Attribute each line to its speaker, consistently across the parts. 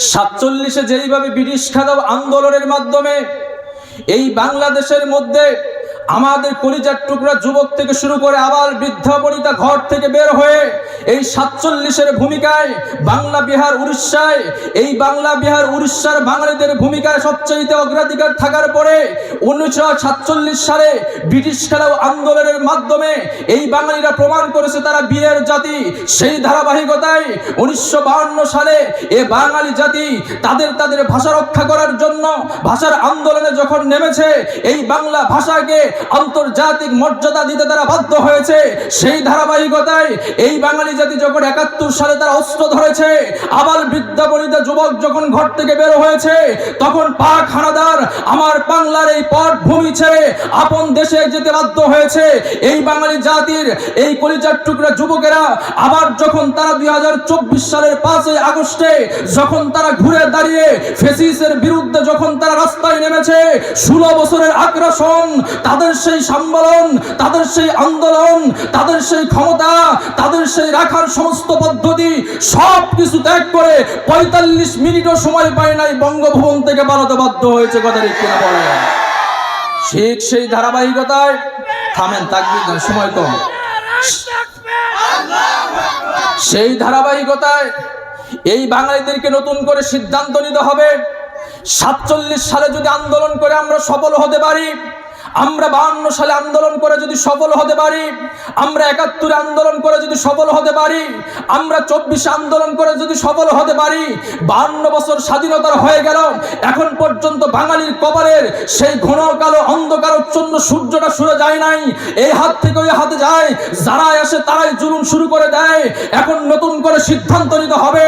Speaker 1: 47-এ যেইভাবে ব্রিটিশ খেদাও আন্দোলনের মাধ্যমে এই বাংলাদেশের মধ্যে আমাদের কলিজার টুকরা যুবক থেকে শুরু করে আবার বৃদ্ধা বনিতা ঘর থেকে বের হয়ে এই 47-এর ভূমিকায় বাংলা বিহার উড়িষ্যায় এই বাংলা বিহার উড়িষ্যার বাঙালিদের ভূমিকায় সবচেয়ে অগ্রাধিকার থাকার পরে 1947 সালে ব্রিটিশ খেলাও আন্দোলনের মাধ্যমে এই বাঙালিরা প্রমাণ করেছে তারা বীরের জাতি। সেই ধারাবাহিকতায় 1952 সালে এ বাঙালি জাতি তাদের ভাষা রক্ষা করার জন্য ভাষার আন্দোলনে যখন নেমেছে, এই বাংলা ভাষাকে আন্তর্জাতিক মর্যাদা দিতে তারা বাধ্য হয়েছে। সেই ধারাবাহিকতায় এই বাঙালি জাতি যখন 71 সালে তারা অস্ত্র ধরেছে, আবার বৃদ্ধা বনিতা যুবক যখন ঘর থেকে বের হয়েছে, তখন পাক হানাদার আমার বাংলার এই পটভূমি ছেড়ে আপন দেশে যেতে বাধ্য হয়েছে। এই বাঙালি জাতির এই কলিজার টুকরা যুবকেরা আবার যখন তারা 2024 সালের 5 আগস্টে যখন তারা ঘুরে দাঁড়িয়ে ফ্যাসিস্টের বিরুদ্ধে যখন তারা রাস্তায় নেমেছে, 16 বছরের আগ্রাসন, তাদের সেই সম্মেলন, তাদের সেই আন্দোলন, তাদের সেই ক্ষমতা, তাদের সেই রাখার সমস্ত পদ্ধতি সব কিছু ত্যাগ করে 45 মিনিটও সময় পায় নাই বঙ্গভবন থেকে পালাতে বাধ্য হয়েছে। কথা ঠিক কিনা বলেন? ঠিক সেই ধারাবাহিকতায় থামেন, তাকবীর, সময় কম। সেই ধারাবাহিকতায় এই বাঙালিদেরকে নতুন করে সিদ্ধান্ত নিতে হবে। 47 সালে যদি আন্দোলন করে আমরা সফল হতে পারি, আমরা 52 সালে আন্দোলন করে যদি সফল হতে পারি, আমরা 71 আন্দোলন করে যদি সফল হতে পারি, আমরা 24 আন্দোলন করে যদি সফল হতে পারি, 52 বছর স্বাধীনতার হয়ে গেল, এখন পর্যন্ত বাঙালির কপালের সেই ঘন কালো অন্ধকারচ্ছন্ন সূর্যটা সরে যায় নাই। এই হাত থেকে ওই হাতে যায়, যারাই আসে তারাই জুলুম শুরু করে দেয়। এখন নতুন করে সিদ্ধান্ত নিতে হবে।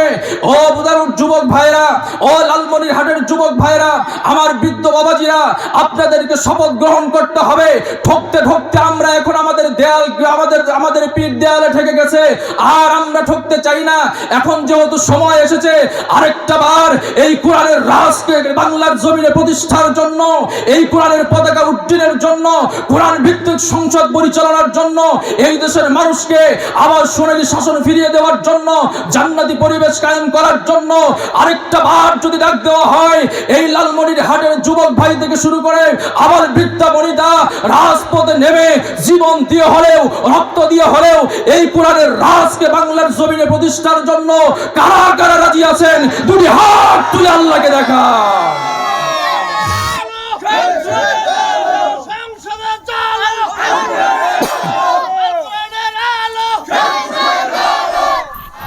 Speaker 1: ও বুদারুর যুবক ভাইরা, ও লালমনিরহাটের যুবক ভাইরা, আমার বৃদ্ধ বাবাজিরা, আপনাদেরকে শপথ গ্রহণ করতে হবে। ঠকতে ঠকতে আমরা এখন আমাদের দেয়াল, আমাদের পিঠ দেয়ালে ঠেকে গেছে, আর আমরা ঠকতে চাই না। এখন যেহেতু সময় এসেছে আরেকটা বার এই কোরআনের রাজকে বাংলার জমিনে প্রতিষ্ঠার জন্য, এই কোরআনের পতাকা উড্ডীনের জন্য, কোরআন ভিত্তিক সংসদ পরিচালনার জন্য, এই দেশের মানুষকে আবার সোনালী শাসন ফিরিয়ে দেওয়ার জন্য, জান্নাতি পরিবেশ কায়েম করার জন্য আরেকটা বার যদি ডাক দেওয়া হয়, এই লালমনিরহাটের যুবক ভাই থেকে শুরু করে আবার বৃদ্ধা বনিতা রাজপথে নেমে জীবন দিয়ে হলেও, রক্ত দিয়ে হলেও এই কোরআনের রাজকে বাংলার জমিনে প্রতিষ্ঠার জন্য কারা কারা রাজি আছেন? দুটি হাত তুলে আল্লাহকে দেখা।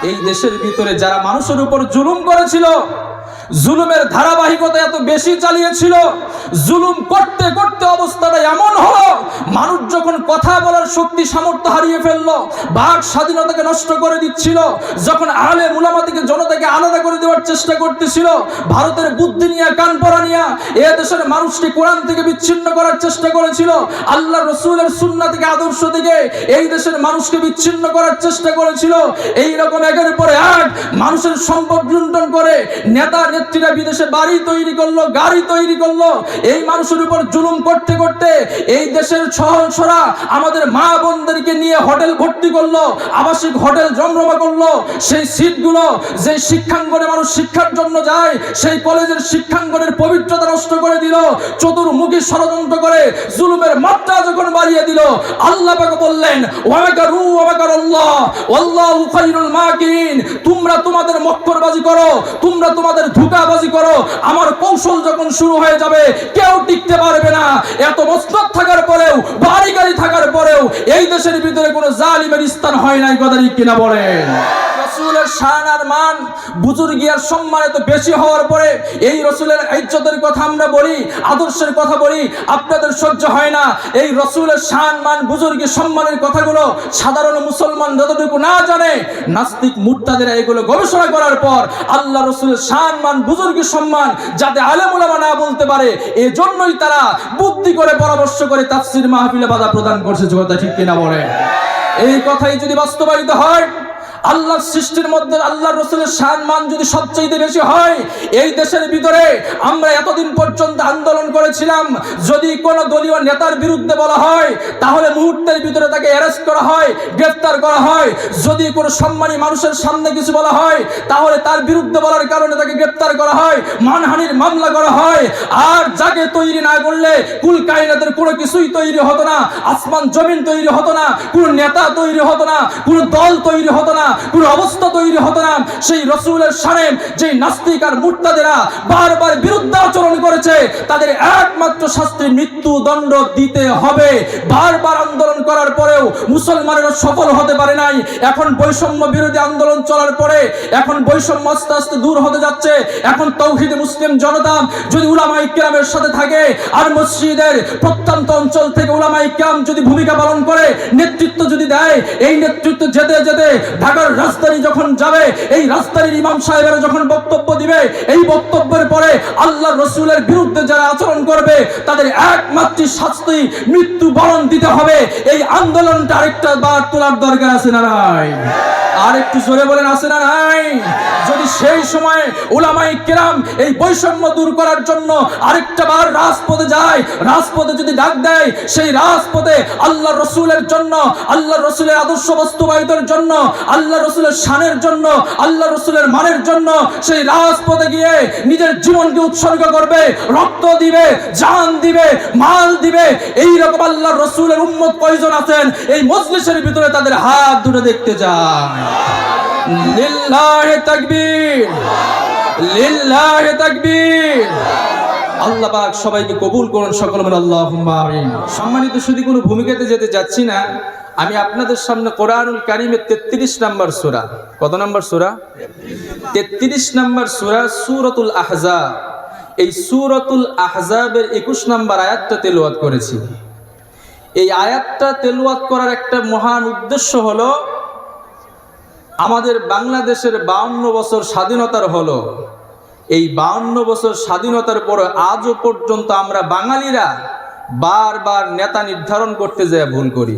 Speaker 1: এই দেশের ভিতরে যারা মানুষের উপর জুলুম করেছিল, জুলুমের ধারাবাহিকতা এত বেশি চালিয়েছিল, জুলুম করতে করতে অবস্থাটা এমন হলো, মানুষ যখন কথা বলার শক্তি সামর্থ্য হারিয়ে ফেললো, বাক স্বাধীনতাকে নষ্ট করে দিচ্ছিল, যখন আলেম উলামা থেকে জনতাকে আলাদা করে দেওয়ার চেষ্টা করতেছিল, ভারতের বুদ্ধি নিয়ে কান পড়া নিয়ে এ দেশের মানুষকে কোরআন থেকে বিচ্ছিন্ন করার চেষ্টা করেছিল, আল্লাহ রসুলের সুন্নাহ থেকে আদর্শ থেকে এই দেশের মানুষকে বিচ্ছিন্ন করার চেষ্টা করেছিল। এইরকম একের পর এক মানুষের সম্পদ লুণ্ঠন করে নেতা নেত্রীরা বিদেশে বাড়ি তৈরি করলো, গাড়ি তৈরি করলো। এই মানুষের উপর জুলুম করতে করতে এই দেশের সহসরা আমাদের মা বোনদেরকে নিয়ে হোটেল ভর্তি করলো, আবাসিক হোটেল জমজমা করলো। সেই সিটগুলো যে শিক্ষাঙ্গনে মানুষ শিক্ষার জন্য যায়, সেই কলেজের শিক্ষাঙ্গনের পবিত্রতা নষ্ট করে দিল। চতুর্মুখী ষড়যন্ত্র করে জুলুমের মাত্রা যখন বাড়িয়ে দিল, আল্লাহ পাক বললেন ওয়ামাকারু ওয়ামাকারাল্লাহ ওয়াল্লাহু খায়রুল মাকিরিন। তোমরা তোমাদের মক্করবাজি করো, তোমরা তোমাদের ধোঁকাবাজি করো, আমার কৌশল যখন শুরু হয়ে যাবে কেউ টিকতে পারবে না। এত মসনদ থাকার পরেও, বাড়ি গাড়ি থাকার পরেও এই দেশের ভিতরে কোনো জালিমের স্থান হয় নাই। কথা ঠিক কিনা বলেন? রসুলের শান আর মান, বুজুর্গিয়ার সম্মান এত বেশি হওয়ার পরে এই রসুলের ইজ্জতের কথা আমরা বলি, আদর্শের কথা বলি, আপনাদের সহ্য হয় না। এই রসুলের শান মান বুজুর্গি সম্মানের কথাগুলো সাধারণ মুসলমান যতটুকু না জানে, নাস্তিক মুরতাদেরা এগুলো গবেষণা করার পর আল্লাহ রসুলের শান মান বুজুর্গি সম্মান যাতে আলেম উলামা না বলতে পারে, এজন্যই তারা বুদ্ধি করে পরামর্শ করে তাফসীর মাহফিলে বাধা প্রদান করছে। কথা ঠিক কিনা বলে? এই কথাই যদি বাস্তবায়িত হয়, আল্লাহর সৃষ্টির মধ্যে আল্লাহর রাসূলের সম্মান যদি সবচেয়ে বেশি হয়, এই দেশের ভিতরে আমরা এতদিন পর্যন্ত আন্দোলন করেছিলাম, যদি কোনো দলীয় নেতার বিরুদ্ধে বলা হয় তাহলে মুহূর্তের ভিতরে তাকে অ্যারেস্ট করা হয়, গ্রেফতার করা হয়। যদি কোনো সম্মানী মানুষের সামনে কিছু বলা হয় তাহলে তার বিরুদ্ধে বলার কারণে তাকে গ্রেফতার করা হয়, মানহানির মামলা করা হয়। আর যাকে তৈরি না করলে কুল কায়নাতের কোনো কিছুই তৈরি হতো না, আসমান জমিন তৈরি হতো না, কোনো নেতা তৈরি হতো না, কোনো দল তৈরি হতো না, কোনো অবস্থা তৈরি হতো না। সেই রাসূলের শানে যে নাস্তিক আর মুরতাদেরা বারবার বিরুদ্ধাচরণ করেছে, তাদের একমাত্র শাস্তি মৃত্যুদণ্ড দিতে হবে। বারবার আন্দোলন করার পরেও মুসলমানেরা সফল হতে পারে নাই। এখন বৈষম্য বিরোধী আন্দোলন চলার পরে এখন বৈষম্য আস্তে আস্তে দূর হতে যাচ্ছে। এখন তৌহিদে মুসলিম জনতা যদি উলামায়ে কিরামের সাথে থাকে আর মসজিদের প্রত্যন্ত অঞ্চল থেকে উলামায়ে কিরাম যদি ভূমিকা পালন করে, নেতৃত্ব যদি দেয়, এই নেতৃত্ব যেতে যেতে ঢাকার রাজধানী যখন যাবে, এই রাজধানীর ইমাম সাহেবেরা যখন বক্তব্য দিবে, এই বক্তব্যের পরে আল্লাহর রাসূলের বিরুদ্ধে যারা আচরণ করবে তাদের একমাত্র শাস্তি মৃত্যুবরণ দিতে হবে। এই আন্দোলনটা আরেকটা বার তোলার দরকার আছে না নাই? আর একটু জোরে বলেন, আছে না নাই? যদি সেই সময় উলামায়ে কিরাম এই বৈষম্য দূর করার জন্য আরেকটা বার রাজপথে যায়, রাজপথে যদি ডাক দেয়, সেই রাজপথে আল্লাহর রাসূলের জন্য, আল্লাহর রাসূলের আদর্শ বাস্তবায়নের জন্য, আল্লাহর রাসূলের শানের জন্য, আল্লাহর রাসূলের মানের জন্য সেই রাজপথে গিয়ে নিজের জীবনকে উৎসর্গ করবে, রক্ত দিবে, জান দিবে, মাল দিবে। এই রকম আল্লাহর রাসূলের উম্মত কয়জন আছেন এই মজলিসের ভিতরে? তাদের হাত দুটো দেখতে চাই। লিল্লাহি তাকবীর, লিল্লাহি তাকবীর। আল্লাহ পাক সবাইকে কবুল করুন, সকলে বলেন আল্লাহুম্মা আমিন। সম্মানিত, শুধু কোনো ভূমিকাতে যেতে যাচ্ছি না, আমি আপনাদের সামনে কোরআনুল কারীমের 33 নম্বর সূরা, কত নম্বর সূরা? 33 নম্বর সূরা, সূরাতুল আহজাব। এই সূরাতুল আহজাবের 21 নম্বর আয়াতটা তেলাওয়াত করেছি। এই আয়াতটা তেলাওয়াত করার একটা মহান উদ্দেশ্য হলো, আমাদের বাংলাদেশের 52 বছর স্বাধীনতার হলো, এই 52 বছর স্বাধীনতার পর আজও পর্যন্ত আমরা বাঙালিরা বারবার নেতা নির্ধারণ করতে যায় ভুল করি।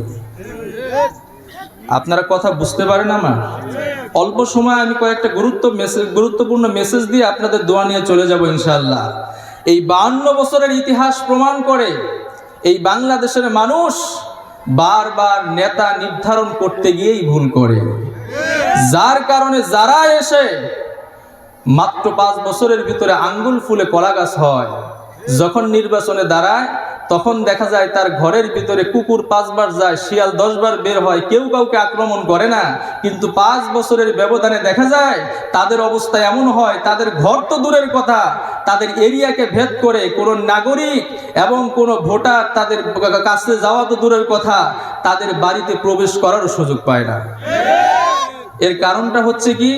Speaker 1: আপনারা কথা বুঝতে পারেন আমার? অল্প সময় আমি কয়েকটা গুরুত্বপূর্ণ মেসেজ দিয়ে আপনাদের দোয়া নিয়ে চলে যাব ইনশাআল্লাহ। এই 52 বছরের ইতিহাস প্রমাণ করে এই বাংলাদেশের মানুষ বারবার নেতা নির্ধারণ করতে গিয়েই ভুল করে, যার কারণে যারা এসে মাত্র 5 বছরের ভিতরে আঙ্গুল ফুলে কলা গাছ হয়, যখন নির্বাচনে দাঁড়ায় তখন দেখা যায় তার ঘরের ভিতরে কুকুর 5 বার যায়, শিয়াল 10 বার বের হয়, কেউ কাউকে আক্রমণ করে না। কিন্তু 5 বছরের ব্যবধানে দেখা যায় তাদের অবস্থা এমন হয়, তাদের ঘর তো দূরের কথা, তাদের এরিয়াকে ভেদ করে কোনো নাগরিক এবং কোনো ভোটার তাদের কাছে যাওয়া তো দূরের কথা, তাদের বাড়িতে প্রবেশ করারও সুযোগ পায় না। এর কারণটা হচ্ছে কি?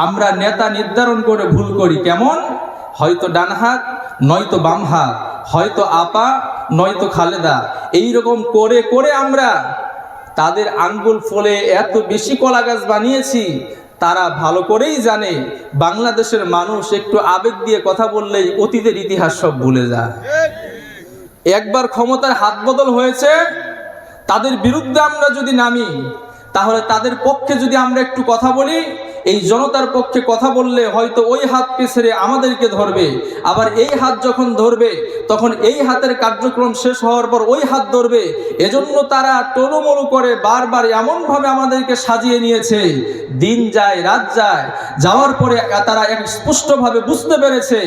Speaker 1: আমরা নেতা নির্ধারণ করে ভুল করি। কেমন? হয়তো ডান হাত, নয়তো বাম হাত, হয়তো আপা, নয়তো খালেদা, এইরকম করে করে আমরা তাদের আঙ্গুল ফলে এত বেশি কলা গাছ বানিয়েছি। তারা ভালো করেই জানে বাংলাদেশের মানুষ একটু আবেগ দিয়ে কথা বললেই অতীতের ইতিহাস সব ভুলে যায়। একবার ক্ষমতার হাত বদল হয়েছে, তাদের বিরুদ্ধে আমরা যদি নামি, তাহলে তাদের পক্ষে যদি আমরা একটু কথা বলি, এই জনতার পক্ষে কথা বললে হয়তো ওই হাতকে ছেড়ে আমাদেরকে ধরবে, আবার এই হাত যখন ধরবে তখন এই হাতের কার্যক্রম শেষ হওয়ার পর ওই হাত ধরবে। এজন্য তারা টলুমলু করে বারবার এমনভাবে আমাদেরকে সাজিয়ে নিয়েছে, দিন যায় রাত যায়, যাওয়ার পরে তারা এক স্পষ্টভাবে বুঝতে পেরেছে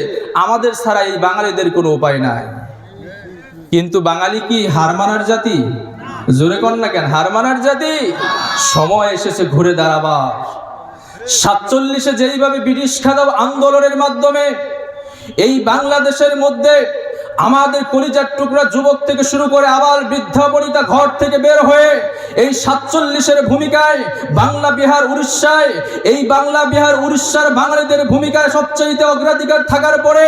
Speaker 1: আমাদের ছাড়া এই বাঙালিদের কোনো উপায় নাই। কিন্তু বাঙালি কি হার মানার জাতি? জোরে কর না কেন, হার মানার জাতি? সময় এসেছে ঘুরে দাঁড়াবার। 47-এ যেইভাবে ব্রিটিশ খেদাও আন্দোলনের মাধ্যমে এই বাংলাদেশের মধ্যে আমাদের কলিজার টুকরা যুবক থেকে শুরু করে আবার বৃদ্ধা বনিতা ঘর থেকে বের হয়ে এই 47-এর ভূমিকায় বাংলা বিহার উড়িষ্যায়, এই বাংলা বিহার উড়িষ্যার বাঙালিদের ভূমিকায় সবচেয়ে অগ্রাধিকার থাকার পরে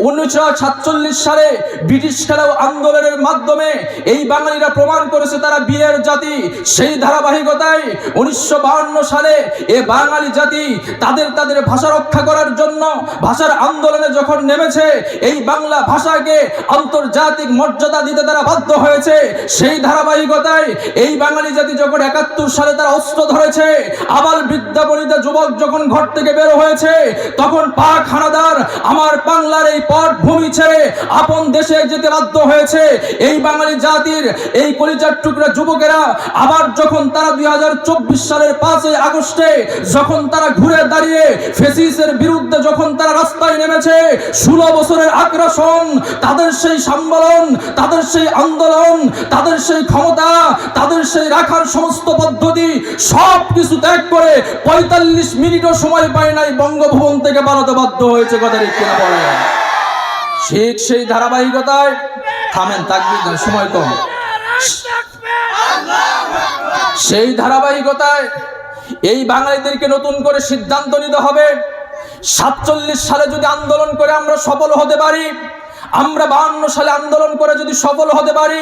Speaker 1: 1947 সালে ব্রিটিশ খেলাও আন্দোলনের মাধ্যমে এই বাঙালিরা প্রমাণ করেছে তারা বীরের জাতি। সেই ধারাবাহিকতায় 1952 সালে এ বাঙালি জাতি তাদের ভাষা রক্ষা করার জন্য ভাষার আন্দোলনে যখন নেমেছে, এই বাংলা ভাষাকে আন্তর্জাতিক মর্যাদা দিতে তারা বাধ্য হয়েছে। সেই ধারাবাহিকতায় এই বাঙালি জাতি যখন 71 সালে তারা অস্ত্র ধরেছে, আবাল বৃদ্ধা বনিতা যুবক যখন ঘর থেকে বের হয়েছে, তখন পাক হানাদার আমার বাংলার এই পটভূমি ছেড়ে আপন দেশে যেতে বাধ্য হয়েছে। এই বাঙালি জাতির এই কলিজার টুকরা যুবকেরা আবার যখন তারা 2024 সালের 5 আগস্টে যখন তারা ঘুরে দাঁড়িয়ে ফ্যাসিস্টের বিরুদ্ধে যখন তারা রাস্তায় নেমেছে, 16 বছরের আগ্রাসন, তাদের সেই সম্মেলন, তাদের সেই আন্দোলন, তাদের সেই ক্ষমতা, তাদের সেই রাখার সমস্ত পদ্ধতি সব কিছু ত্যাগ করে 45 মিনিটও সময় পায় নাই, বঙ্গভবন থেকে পালাতে বাধ্য হয়েছে। কথা ঠিক কিনা বলে? ঠিক সেই ধারাবাহিকতায় থামেন, তাকবীর দেন, সময় কম। সেই ধারাবাহিকতায় এই বাঙালিদেরকে নতুন করে সিদ্ধান্ত নিতে হবে। 47 সালে যদি আন্দোলন করে আমরা সফল হতে পারি, আমরা 52 সালে আন্দোলন করে যদি সফল হতে পারি,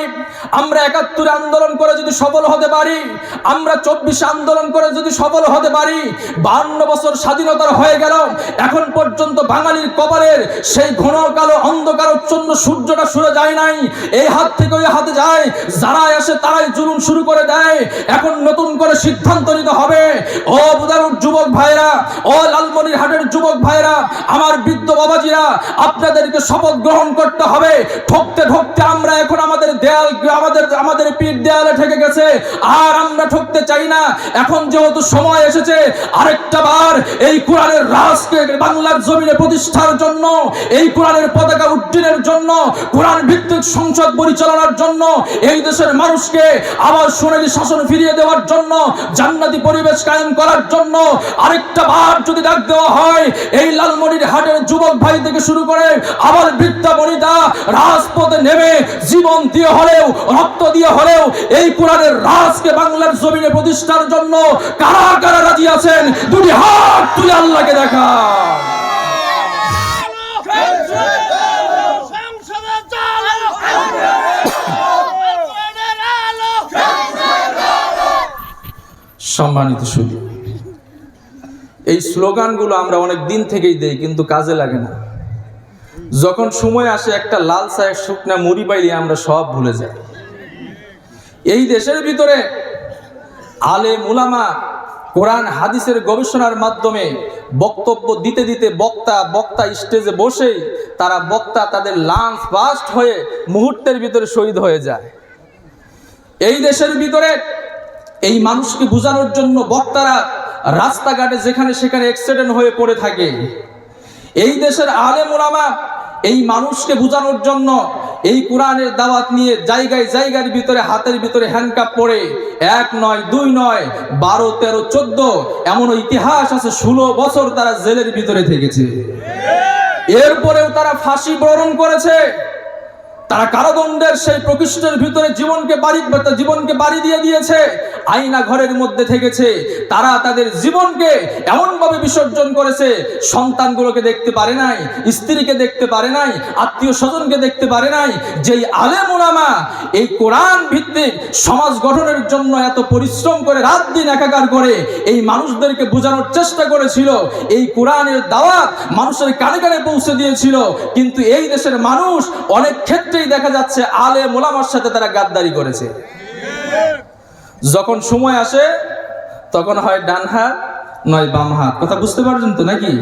Speaker 1: আমরা 71 আন্দোলন করে যদি সফল হতে পারি, আমরা 24 আন্দোলন করে যদি সফল হতে পারি, 52 বছর স্বাধীনতার হয়ে গেল, এখন পর্যন্ত বাঙালির কপালের সেই ঘন কালো অন্ধকারচ্ছন্ন সূর্যটা সরে যায় নাই। এই হাত থেকে ওই হাতে যায়, যারাই আসে তারাই জুলুম শুরু করে দেয়। এখন নতুন করে সিদ্ধান্ত নিতে হবে। ও বুদারুর যুবক ভাইরা, ও লালমনিরহাটের যুবক ভাইরা, আমার বৃদ্ধ বাবাজিরা, আপনাদেরকে শপথ গ্রহণ করতে হবে। ঠকতে ঠকতে আমরা এখন আমাদের দেয়াল, আমাদের পিঠ দেয়ালে ঠেকে গেছে, আর আমরা ঠকতে চাই না। এখন যেহেতু সময় এসেছে আরেকটা বার এই কোরআনের রাজকে বাংলার জমিনে প্রতিষ্ঠার জন্য, এই কোরআনের পতাকা উড্ডীনের জন্য, কোরআন ভিত্তিক সংসদ পরিচালনার জন্য, এই দেশের মানুষকে আবার সোনালী শাসন ফিরিয়ে দেওয়ার জন্য, জান্নাতি পরিবেশ কায়েম করার জন্য আরেকটা বার যদি ডাক দেওয়া হয়, এই লালমনিরহাটের যুবক ভাই থেকে শুরু করে আবার বৃদ্ধা বনিতা রাজপথে নেমে জীবন দিয়ে হলেও, রক্ত দিয়ে হলেও এই কোরআনের রাজকে বাংলার জমিনে প্রতিষ্ঠার জন্য কারা কারা রাজি আছেন? দুটি হাত তুলে আল্লাহকে দেখা। সম্মানিত সুধী, এই স্লোগানগুলো আমরা অনেক দিন থেকেই দেই, কিন্তু কাজে লাগে না। যখন সময় আসে একটা লাল চায়ের শুকনা মুড়ি পাইলে আমরা সব ভুলে যাই। এই দেশের ভিতরে আলেম উলামা কোরআন হাদিসের গবেষণার মাধ্যমে বক্তব্য দিতে দিতে বক্তা স্টেজে বসেই বক্তা তাদের লাঞ্চ ফাস্ট হয়ে মুহূর্তের ভিতরে শহীদ হয়ে যায়। এই দেশের ভিতরে এই মানুষকে বোঝানোর জন্য বক্তারা রাস্তাঘাটে যেখানে সেখানে অ্যাক্সিডেন্ট হয়ে পড়ে থাকে। এই দেশের আলেম উলামা এই মানুষকে বোঝানোর জন্য এই কোরআনের দাওয়াত নিয়ে জায়গায় জায়গার ভিতরে হাতের ভিতরে হ্যান্ডকাপ পরে 1 নয় 2 নয় 12 13 14 এমন ইতিহাস আছে, 16 বছর তারা জেলের ভিতরে থেকেছে। এরপরেও তারা ফাঁসি বরণ করেছে। তারা কারাদণ্ডের সেই প্রকৃষ্টের ভিতরে জীবনকে বাড়ি দিয়ে দিয়েছে, আয়না ঘরের মধ্যে থেকেছে। তারা তাদের জীবনকে এমনভাবে বিসর্জন করেছে, সন্তানগুলোকে দেখতে পারে নাই, স্ত্রীকে দেখতে পারে নাই, আত্মীয় স্বজনকে দেখতে পারে নাই। যেই আলেম উলামা এই কোরআন ভিত্তিক সমাজ গঠনের জন্য এত পরিশ্রম করে রাত দিন একাকার করে এই মানুষদেরকে বোঝানোর চেষ্টা করেছিল, এই কোরআনের দাওয়াত মানুষের কানে কানে পৌঁছে দিয়েছিল, কিন্তু এই দেশের মানুষ অনেক ক্ষেত্রে দেখা যাচ্ছে আলেম উলামার সাথে তারা গাদ্দারি করেছে। যখন সময় আসে তখন হয় ডান হাত নয় বাম হাত। কথা বুঝতে পারছেন তো নাকি?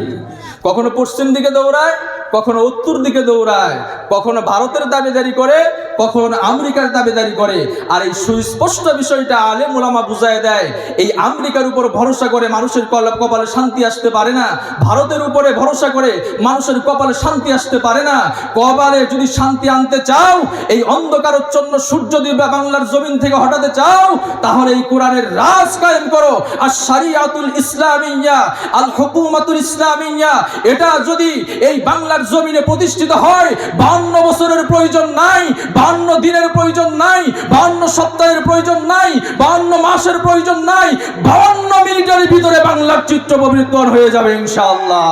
Speaker 1: কখনো পশ্চিম দিকে দৌড়ায়, কখনো উত্তর দিকে দৌড়ায়, কখনো ভারতের দাবিদারি করে, কখনো আমেরিকার দাবিদারি করে। আর এই সুস্পষ্ট বিষয়টা আলেম উলামা বুঝায় দেয়। এই আমেরিকার উপর ভরসা করে মানুষের কপালে শান্তি আসতে পারে না, ভারতের উপরে ভরসা করে মানুষের কপালে শান্তি আসতে পারে না। কপালে যদি শান্তি আনতে চাও, এই অন্ধকারচ্ছন্ন সূর্য যদি বাংলার জমিন থেকে হটাতে চাও, তাহলে এই কোরআনের রাজ কায়েম করো। আর শরিয়াতুল ইসলামিয়া, আল হুকুমাতুল ইসলামিয়া, এটা যদি এই বাংলার জমিনে প্রতিষ্ঠিত হয়, 52 বছরের প্রয়োজন নাই, 52 দিনের প্রয়োজন নাই, 52 সপ্তাহের প্রয়োজন নাই, 52 মাসের প্রয়োজন নাই, 52 মিনিটের ভিতরে বাংলার চিত্র পরিবর্তন হয়ে যাবে ইনশাআল্লাহ।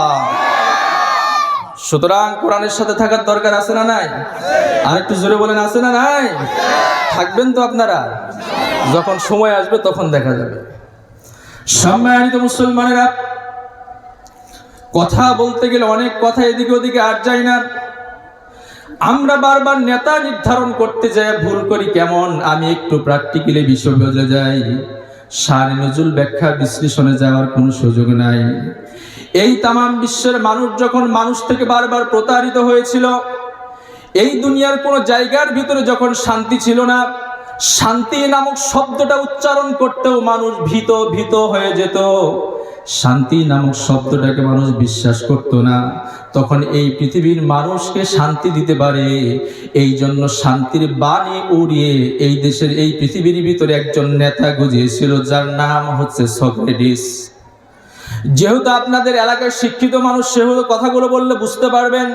Speaker 1: সুতরাং কোরআনের সাথে থাকার দরকার আছে না নাই? আর একটু জোরে বলেন, আছে না নাই? থাকবেন তো আপনারা? যখন সময় আসবে তখন দেখা যাবে। সম্মানিত মুসলমানেরা, কথা বলতে গেলে অনেক কথা এদিকে ওদিকে আর যায় না। আমরা বারবার নেতা নির্ধারণ করতে যাই ভুল করি কেমন? আমি একটু প্র্যাকটিক্যালি বিষয় বোঝা যাই, শানে নজুল ব্যাখ্যা বিশ্লেষণে যাওয়ার কোনো সুযোগ নাই। এই তামাম বিশ্বের মানুষ যখন মানুষ থেকে বারবার প্রতারিত হয়েছিল, এই দুনিয়ার কোনো জায়গার ভিতরে যখন শান্তি ছিল না, শান্তি নামক শব্দটা উচ্চারণ করতেও মানুষ ভীত ভীত হয়ে যেত, শান্তি নামক শব্দটাকে মানুষ বিশ্বাস করত না, তখন এই পৃথিবীর মানুষকে শান্তি দিতে পারে এই জন্য শান্তির বাণী উড়িয়ে এই দেশের এই পৃথিবীর ভিতরে একজন নেতা গজিয়েছিল, যার নাম হচ্ছে সক্রেটিস। যেহেতু আপনাদের এলাকার শিক্ষিত মানুষ, সেহেতু কথাগুলো বললে বুঝতে পারবেন।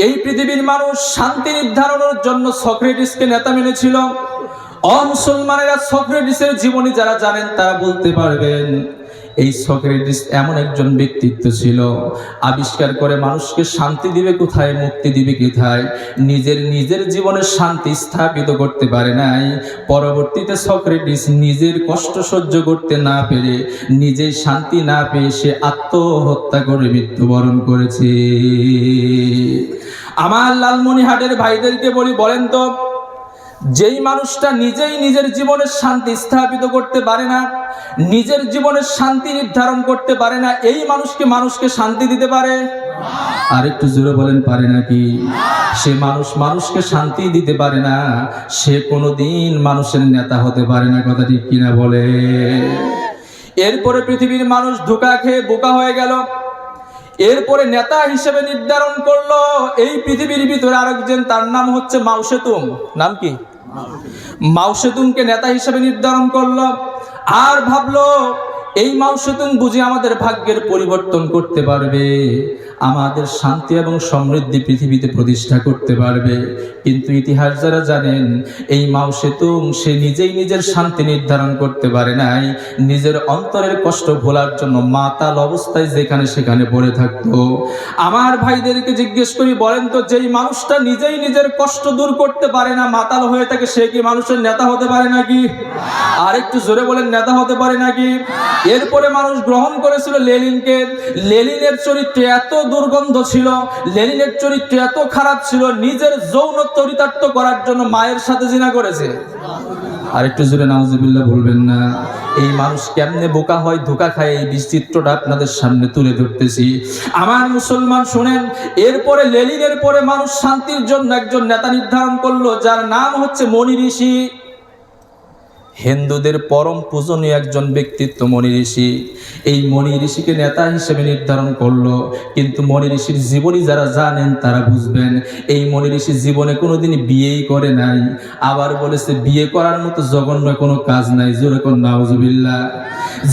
Speaker 1: এই পৃথিবীর মানুষ শান্তি নির্ধারণের জন্য সক্রেটিসকে নেতা মেনেছিল। অমুসলমানেরা সক্রেটিসের জীবনী যারা জানেন তারা বলতে পারবেন এই সক্রেটিস এমন একজন ব্যক্তিত্ব ছিল, আবিষ্কার করে মানুষকে শান্তি দিবে কোথায়, মুক্তি দিবে কোথায়, নিজের জীবনে শান্তি স্থাপিত করতে পারে নাই। পরবর্তীতে সক্রেটিস নিজের কষ্ট সহ্য করতে না পেরে, নিজেই শান্তি না পেয়ে সে আত্মহত্যা করে মৃত্যুবরণ করেছে। আমার লালমনিহাটের ভাইদেরকে বলি, বলেন তো, যেই মানুষটা নিজেই নিজের জীবনের শান্তি স্থাপিত করতে পারে না, নিজের জীবনের শান্তি নির্ধারণ করতে পারে না, এই মানুষকে শান্তি দিতে পারে? আর একটু জোরে বলেন, পারে নাকি? সে মানুষকে শান্তি দিতে পারে না, সে কোনোদিন মানুষের নেতা হতে পারে না। কথা ঠিক কিনা বলে? এরপরে পৃথিবীর মানুষ ধোঁকা খেয়ে বোকা হয়ে গেল। এরপরে নেতা হিসেবে নির্ধারণ করলো এই পৃথিবীর ভিতরে আরেকজন, তার নাম হচ্ছে মাও সেতুং। নাম কি? মাও সেতুংকে নেতা হিসেবে নির্ধারণ করলো, আর ভাবলো এই মাও সেতুং বুঝি আমাদের ভাগ্যের পরিবর্তন করতে পারবে, আমাদের শান্তি এবং সমৃদ্ধি পৃথিবীতে প্রতিষ্ঠা করতে পারবে। কিন্তু ইতিহাস যারা জানেন, এই মাও সেতুং সে নিজেই নিজের শান্তি নির্ধারণ করতে পারে নাই, নিজের অন্তরের কষ্ট ভোলার জন্য মাতাল অবস্থায় যেখানে সেখানে পড়ে থাকতো। আমার ভাইদেরকে জিজ্ঞেস করি, বলেন তো, যেই মানুষটা নিজেই নিজের কষ্ট দূর করতে পারে না, মাতাল হয়ে থাকে, সে কি মানুষের নেতা হতে পারে নাকি? আর একটু জোরে বলেন, নেতা হতে পারে নাকি? এরপরে মানুষ গ্রহণ করেছিল লেনিনকে। লেনিনের চরিত্রে এত দুর্গন্ধ ছিল, লেনিনের চরিত্র এত খারাপ ছিল, নিজের যৌন চরিতার্থ করার জন্য মায়ের সাথে জিনা করেছে। আর একটু জোরে নাউজুবিল্লাহ বলবেন না? এই মানুষ কেমনে বোকা হয়, ধোঁকা খায়, এই বিচিত্রটা আপনাদের সামনে তুলে ধরতেছি। আমার মুসলমান শুনেন, এরপরে লেনিনের পরে মানুষ শান্তির জন্য একজন নেতা নির্ধারণ করলো, যার নাম হচ্ছে মনি ঋষি। হিন্দুদের পরম পূজনীয় একজন ব্যক্তিত্ব মনি ঋষি। এই মনি ঋষিকে নেতা হিসেবে নির্ধারণ করলো, কিন্তু মনি ঋষির জীবনী যারা জানেন তারা বুঝবেন, এই মনি ঋষি জীবনে কোনোদিন বিয়েই করে নাই। আবার বলেছে বিয়ে করার মতো জঘন্য কোনো কাজ নাই। জোরে কোন নাউজুবিল্লাহ।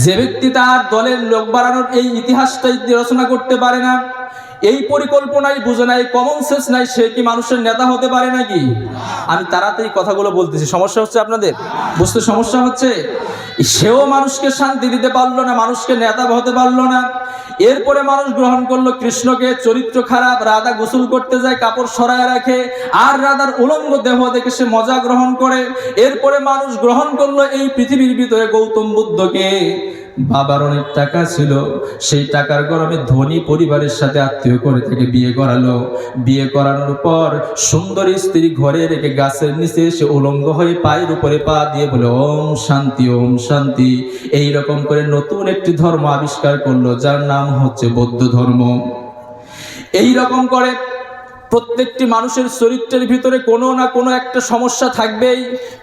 Speaker 1: যে ব্যক্তি তার দলের লোক বাড়ানোর এই ইতিহাসটাই রচনা করতে পারে না, এই পরিকল্পনাই বুঝে নাই, কমন সেন্স নাই, সে কি মানুষের নেতা হতে পারে নাকি? আমি তাড়াতাড়ি কথাগুলো বলতেছি, সমস্যা হচ্ছে আপনাদের বুঝতে? সমস্যা হচ্ছে, সেও মানুষকে শান্তি দিতে পারলো না, মানুষকে নেতা হতে পারলো না। এরপরে মানুষ গ্রহণ করলো কৃষ্ণকে, চরিত্র খারাপ, রাধা গোসল করতে যায় কাপড় সরায় রাখে, আর রাধার উলঙ্গ দেহ দেখে সে মজা গ্রহণ করে। এরপরে মানুষ গ্রহণ করলো এই পৃথিবীর ভিতরে গৌতম বুদ্ধকে। বাবার অনেক টাকা ছিল, সেই টাকার গরমে ধনী পরিবারের সাথে আত্মীয় করে থেকে বিয়ে করালো। বিয়ে করানোর পর সুন্দর স্ত্রী ঘরে রেখে গাছের নিচে এসে উলঙ্গ হয়ে পায়ের উপরে পা দিয়ে বলে ওম শান্তি, ওম শান্তি। এইরকম করে নতুন একটি ধর্ম আবিষ্কার করলো, যার নাম হচ্ছে বৌদ্ধ ধর্ম। এই রকম করে প্রত্যেকটি মানুষের চরিত্রের ভিতরে কোনো না কোনো একটা সমস্যা থাকবেই।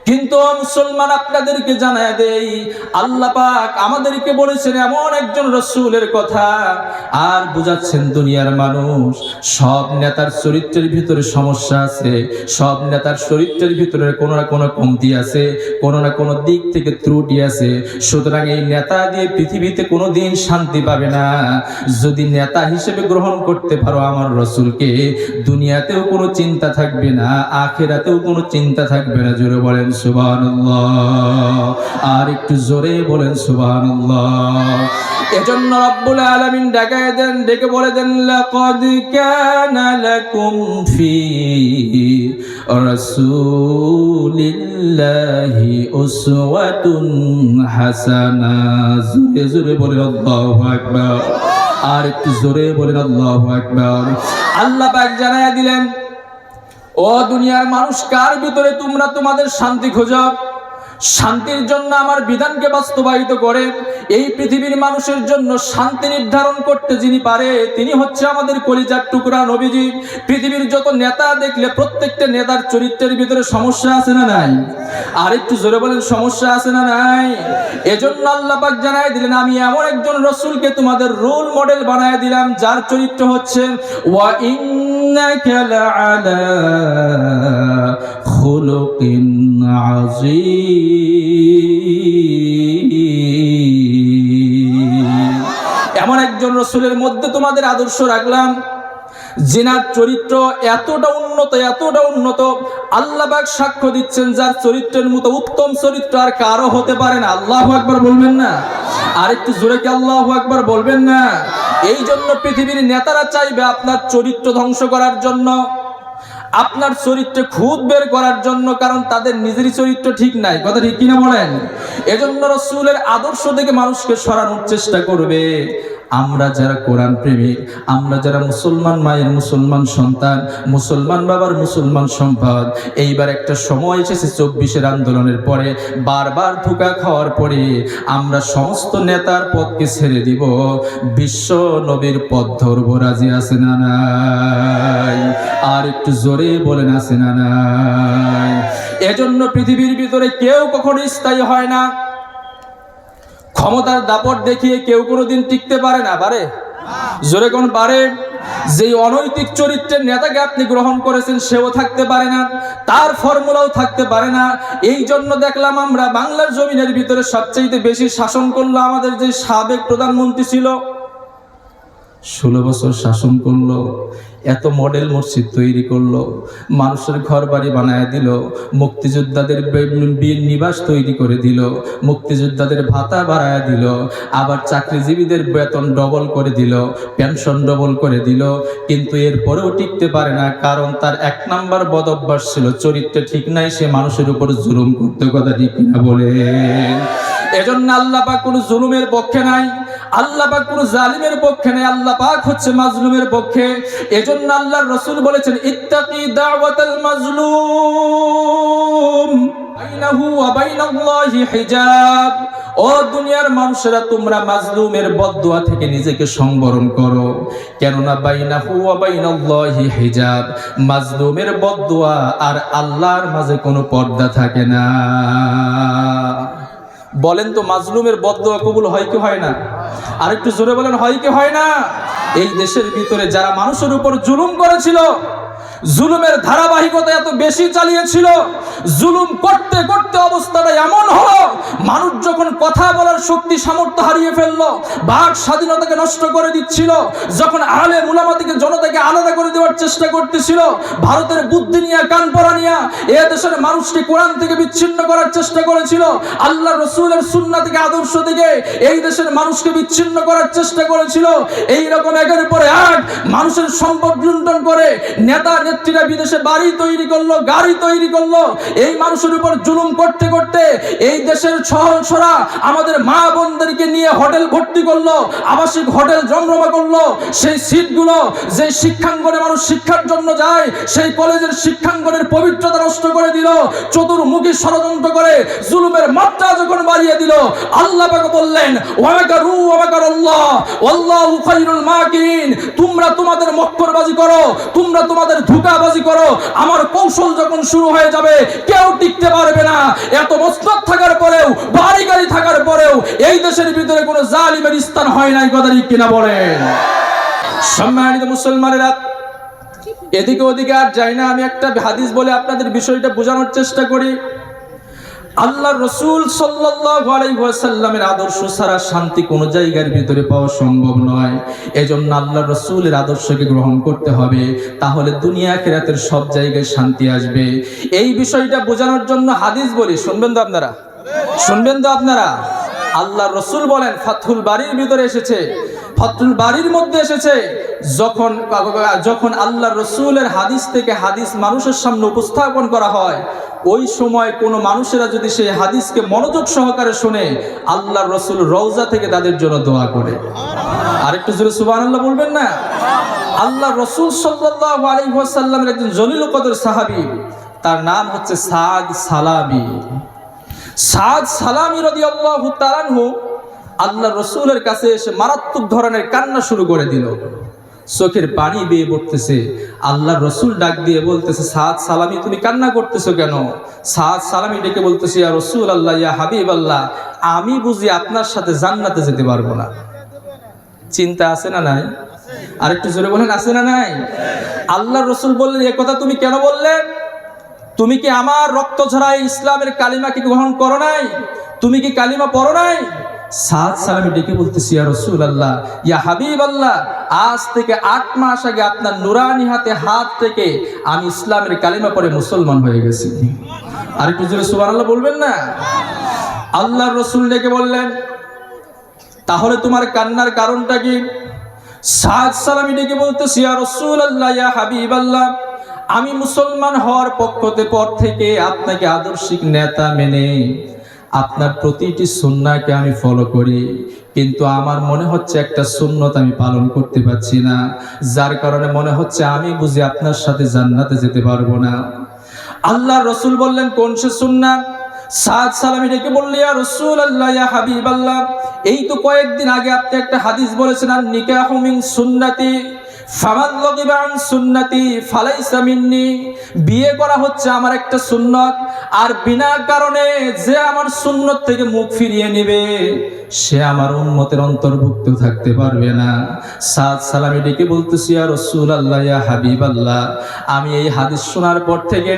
Speaker 1: কিন্তু মুসলমান, আপনাদেরকে জানায় দেই, আল্লাহ পাক আমাদেরকে বলেছেন এমন একজন রাসূলের কথা, আর বুঝাচ্ছেন দুনিয়ার মানুষ, সব নেতার চরিত্রের ভিতরে সমস্যা আছে, সব নেতার চরিত্রের ভিতরে কোনো না কোনো কমতি আছে, কোনো না কোনো দিক থেকে ত্রুটি আছে। সুতরাং এই নেতা দিয়ে পৃথিবীতে কোনো দিন শান্তি পাবে না। যদি নেতা হিসেবে গ্রহণ করতে পারো আমার রাসূলকে, দুনিয়াতেও কোনো চিন্তা থাকবে না, আখিরাতেও কোনো চিন্তা থাকবে না। জোরে বলেন সুবহানাল্লাহ, আর একটু জোরে বলেন সুবহানাল্লাহ। এজন্য রব্বুল আলামিন ডেকে বলে দেন, লাকাদ কানা লাকুম ফি রাসূলিল্লাহি উসওয়াতুন হাসানা। জোরে জোরে বলেন আল্লাহু আকবার, আর একটু জোরে বলেন আল্লাহু আকবার। আল্লাহ পাক জানায়া দিলেন, ও দুনিয়ার মানুষ, কার ভিতরে তোমরা তোমাদের শান্তি খোঁজো? শান্তির জন্য আমার বিধানকে বাস্তবায়িত করে এই পৃথিবীর মানুষের জন্য শান্তি নির্ধারণ করতে যিনি পারে তিনি হচ্ছে আমাদের কলিজার টুকরা নবীজি। পৃথিবীর যত নেতা দেখলে প্রত্যেকটা নেতার চরিত্রের ভিতরে সমস্যা আছে না নাই? আর একটু জোরে বলেন, সমস্যা আছে না নাই? এজন্য আল্লাহ পাক জানায় দিলেন, আমি এমন একজন রাসূলকে তোমাদের রোল মডেল বানায় দিলাম যার চরিত্র হচ্ছে ওয়া ইন্নাকা লাআলা খুলুকিন আযীম। এমন একজন রাসূলের মধ্যে তোমাদের আদর্শ রাখলাম যিনার চরিত্র এতটা উন্নত, আল্লাহ পাক সাক্ষ্য দিচ্ছেন যার চরিত্রের মতো উত্তম চরিত্র আর কারো হতে পারে না। আল্লাহু আকবার বলবেন না? আর একটু জোরে কি আল্লাহু আকবার বলবেন না? এই জন্য পৃথিবীর নেতারা চাইবে আপনার চরিত্র ধ্বংস করার জন্য, আপনার চরিত্রে খুঁত বের করার জন্য, কারণ তাদের নিজেরই চরিত্র ঠিক নাই। কথা ঠিক কিনা বলেন? এজন্য রাসূলের আদর্শ থেকে মানুষকে সরানোর চেষ্টা করবে। আমরা যারা কোরআন প্রেমিক, আমরা যারা মুসলমান মায়ের মুসলমান সন্তান, মুসলমান বাবার মুসলমান সম্পদ, এইবার একটা সময় এসেছে 24-এর আন্দোলনের পরে বারবার ধোঁকা খাওয়ার পরে আমরা সমস্ত নেতার পথকে ছেড়ে দিব, বিশ্ব নবীর পথ ধরবো। রাজি আছে না নাই? আর একটু জোরে বলেন, আছে না নাই? এজন্য পৃথিবীর ভিতরে কেউ কখনো স্থায়ী হয় না। ক্ষমতার দাপট দেখিয়ে কেউ কোনোদিন টিকতে পারে না। পারে? জোরে কোন পারে? যেই অনৈতিক চরিত্রের নেতাকে আপনি গ্রহণ করেছেন সেও থাকতে পারে না, তার ফর্মুলাও থাকতে পারে না। এই জন্য দেখলাম আমরা বাংলার জমিনের ভিতরে সবচেয়ে বেশি শাসন করলো আমাদের যে সাবেক প্রধানমন্ত্রী ছিল, 16 বছর শাসন করলো, এত মডেল মসজিদ তৈরি করলো, মানুষের ঘর বাড়ি বানায় দিল, মুক্তিযোদ্ধাদের নিবাস তৈরি করে দিল, মুক্তিযোদ্ধাদের ভাতা বাড়ায় দিল, আবার চাকরিজীবীদের বেতন ডবল করে দিল, পেনশন ডবল করে দিল। কিন্তু এরপরেও টিকতে পারে না, কারণ তার 1 নাম্বার বদ অভ্যাস ছিল চরিত্রে ঠিক নাই, সে মানুষের উপর জুলুম করতে। কথা ঠিক কিনা বলে? এজন্য আল্লাহ পাক কোনো জুলুমের পক্ষে নাই, আল্লাহ পাক কোনো জালিমের পক্ষে নাই, আল্লাহ পাক হচ্ছে মাজলুমের পক্ষে। এজন্য আল্লাহর রাসূল বলেছেন, ইত্তাকি দাওয়াতাল মাজলুম বাইনাহু ওয়া বাইনাল্লাহি হিজাব। ও দুনিয়ার মানুষেরা, তোমরা মাজলুমের বদদুয়া থেকে নিজেকে সংবরণ করো, কেননা বাইনাহু ওয়া বাইনাল্লাহি হিজাব, মাজলুমের বদদুয়া আর আল্লাহর মাঝে কোনো পর্দা থাকে না। বলেন তো, মাজলুমের বদদুয়া কবুল হয় কি হয় না? আর একটু জোরে বলেন, হয় কি হয় না? এই দেশের ভিতরে যারা মানুষের উপর জুলুম করেছিল, জুলুমের ধারাবাহিকতা এত বেশি চালিয়েছিল, জুলুম করতে করতে অবস্থাটা এমন হলো, মানুষ যখন কথা বলার শক্তি সামর্থ্য হারিয়ে ফেললো, বাক স্বাধীনতাকে নষ্ট করে দিচ্ছিল, যখন আলেম উলামা থেকে জনতাকে আলাদা করে দেওয়ার চেষ্টা করতেছিল, ভারতের বুদ্ধি নিয়ে কান পড়া নিয়ে এ দেশের মানুষকে কোরআন থেকে বিচ্ছিন্ন করার চেষ্টা করেছিল, আল্লাহ রসুলের সুন্নাহ থেকে আদর্শ থেকে এই দেশের মানুষকে বিচ্ছিন্ন করার চেষ্টা করেছিল। এইরকম একের পরে এক মানুষের সম্পদ লুণ্ঠন করে নেতা নেত্রীরা বিদেশে বাড়ি তৈরি করলো, গাড়ি তৈরি করলো, এই মানুষের উপর জুলুম করতে করতে এই দেশের সহসরা আমাদের মা বোনদেরকে নিয়ে হোটেল ভর্তি করলো, আবাসিক হোটেল জমজমা করলো। সেই সিটগুলো যে শিক্ষাঙ্গনে মানুষ শিক্ষার জন্য যায়, সেই কলেজের শিক্ষাঙ্গনের পবিত্রতা নষ্ট করে দিল, চতুর্মুখী ষড়যন্ত্র করে জুলুমের মাত্রা যখন বাড়িয়ে দিল, আল্লাহ পাক বললেন, ওয়ামাকারু ওয়ামাকারাল্লাহ ওয়াল্লাহু খায়রুল মাকিরিন। তোমরা তোমাদের মক্করবাজি করো, তোমরা তোমাদের ধোঁকাবাজি করো, আমার কৌশল যখন শুরু হয়ে যাবে কেউ টিকতে পারবে না। এত মসনদ থাকার পরেও, বাড়ি গাড়ি থাকার পরেও এই দেশের ভিতরে কোনো জালিমের স্থান হয় নাই। কথা ঠিক কিনা বলেন? সম্মানিত মুসলমানেরা, এদিকে ওদিকে আর যাই না, আমি একটা হাদিস বলে আপনাদের বিষয়টা বোঝানোর চেষ্টা করি। আল্লাহর রাসূল সাল্লাল্লাহু আলাইহি ওয়াসাল্লামের আদর্শ ছাড়া শান্তি কোনো জায়গার ভিতরে পাওয়া সম্ভব নয়। এজন্য আল্লাহর রাসূলের আদর্শকে গ্রহণ করতে হবে, তাহলে দুনিয়া আখিরাতের সব জায়গায় শান্তি আসবে। এই বিষয়টা বোঝানোর জন্য হাদিস বলি, শুনবেন তো আপনারা? শুনবেন তো আপনারা? আল্লাহর রাসূল বলেন, ফাতহুল বারীর ভিতরে এসেছে, ফাতহুল বারীর মধ্যে এসেছে, যখন আল্লাহর রাসূলের হাদিস থেকে হাদিস মানুষের সামনে উপস্থাপন করা হয়, ওই সময় কোনো মানুষেরা যদি সেই হাদিসকে মনোযোগ সহকারে শুনে, আল্লাহর রাসূল রওজা থেকে তাদের জন্য দোয়া করে। আরেকটু জোরে সুবহানাল্লাহ বলবেন না? আল্লাহ রাসূল সাল্লাল্লাহু আলাইহি ওয়াসাল্লামের একজন জলিল কদর সাহাবী, তার নাম হচ্ছে সাদ সালামি। সাদ সালামি রাদিয়াল্লাহু তাআলা আনহু আল্লাহ রাসূলের কাছে এসে মারাত্মক ধরনের কান্না শুরু করে দিল, চোখের পানি বেয়ে পড়তেছে। আল্লাহ রাসূল ডাক দিয়ে বলতেছে, সাদ সালামি তুমি কান্না করতেছো কেন? সাদ সালামি ডেকে বলতেছে, ইয়া রাসূলুল্লাহ, ইয়া হাবিবাল্লাহ, আমি বুঝি আপনার সাথে জান্নাতে যেতে পারবো না। চিন্তা আছে না নাই? আরেকটু জোরে বলেন, আছে না নাই? আল্লাহ রাসূল বললেন, এ কথা তুমি কেন বললে? তুমি কি আমার রক্ত ঝরায় ইসলামের কালিমা কি গ্রহণ করো নাই? তুমি কি কালিমা পড়ো নাই? সাদ সালামি ডেকে বলতেছি, ইয়া রাসূলুল্লাহ, ইয়া হাবিবাল্লাহ, আজ থেকে 8 মাস আগে আপনার নুরানি হাত থেকে আমি ইসলামের কালিমা পড়ে মুসলমান হয়ে গেছি। আরেকটু জোরে সুবহানাল্লাহ বলবেন না? আল্লাহর রাসূল ডেকে বললেন, তাহলে তোমার কান্নার কারণটা কি? সাদ সালামি ডেকে বলতেছি, ইয়া রাসূলুল্লাহ, ইয়া হাবিবাল্লাহ, আমি মুসলমান হওয়ার পর থেকে আপনাকে আদর্শিক নেতা মেনে আপনার প্রতিটি সুন্নাহকে আমি ফলো করি, কিন্তু আমার মনে হচ্ছে একটা সুন্নত আমি পালন করতে পারছি না, যার কারণে মনে হচ্ছে আমি বুঝি আপনার সাথে জান্নাতে যেতে পারবো না। আল্লাহর রাসূল বললেন, কোন সে সুন্নাহ? সাদ সালামি ডেকে বললেন, ইয়া রাসূলুল্লাহ, ইয়া হাবিবাল্লাহ, এই তো কয়েকদিন আগে আপনি একটা হাদিস বলেছেন, আন নিকাহু মিন সুন্নতি ফামান রাগিবা আন সুন্নতি ফালাইসা মিন্নি। বিয়ে করা হচ্ছে আমার একটা সুন্নত, আর বিনা কারণে যে আমার সুন্নত থেকে মুখ ফিরিয়ে নেবে সে আমার উম্মতের অন্তর্ভুক্ত থাকতে পারবে না। সাদ সালামি ডেকে বলতেছি, ইয়া রাসূলুল্লাহ, ইয়া হাবিবাল্লাহ, আমি এই হাদিস শোনার পর থেকে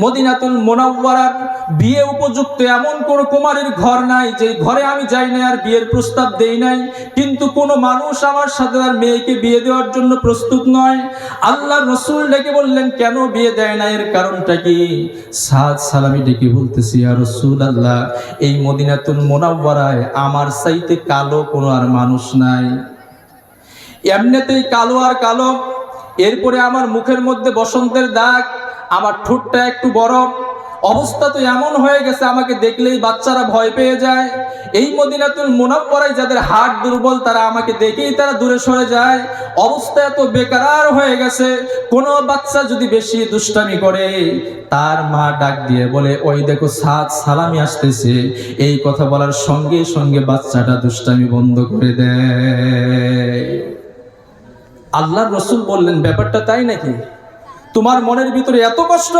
Speaker 1: মদিনাতুল মুনাওয়ারার বিয়ে উপযুক্ত এমন কোন কুমারীর ঘর নাই যে ঘরে আমি যাই না আর বিয়ের প্রস্তাব দেই নাই, কিন্তু কোনো মানুষ আমার সাথে তার মেয়েকে বিয়ে দেওয়ার জন্য প্রস্তুত নয়। আল্লাহর রাসূল ডেকে বললেন, কেন বিয়ে দেয় না, এর কারণটা কি? সাদ সালামি ডেকে বলতেছি, ইয়া রাসূলুল্লাহ, এই মদিনাতুল মুনাওয়ারায় আমার চাইতে কালো কোনো আর মানুষ নাই। এমনিতেই কালো আর কালো, এরপরে আমার মুখের মধ্যে বসন্তের দাগ, আমার ঠোঁটটা একটু বড়, অবস্থা তো এমন হয়ে গেছে আমাকে দেখলেই বাচ্চারা ভয় পেয়ে যায়। এই মদিনাতুল মুনাওয়ারায় যাদের হাট দুর্বল তারা আমাকে দেখেই তারা দূরে সরে যায়। অবস্থা এত বেকার হয়ে গেছে, কোনো বাচ্চা যদি বেশি দুষ্টামি করে তার মা ডাক দিয়ে বলে, ওই দেখো সাদ সালামি আসতেছে। এই কথা বলার সঙ্গে সঙ্গে বাচ্চাটা দুষ্টামি বন্ধ করে দেয়। আল্লাহর রাসূল বললেন, ব্যাপারটা তাই নাকি? তোমার মনের ভিতরে এত কষ্ট,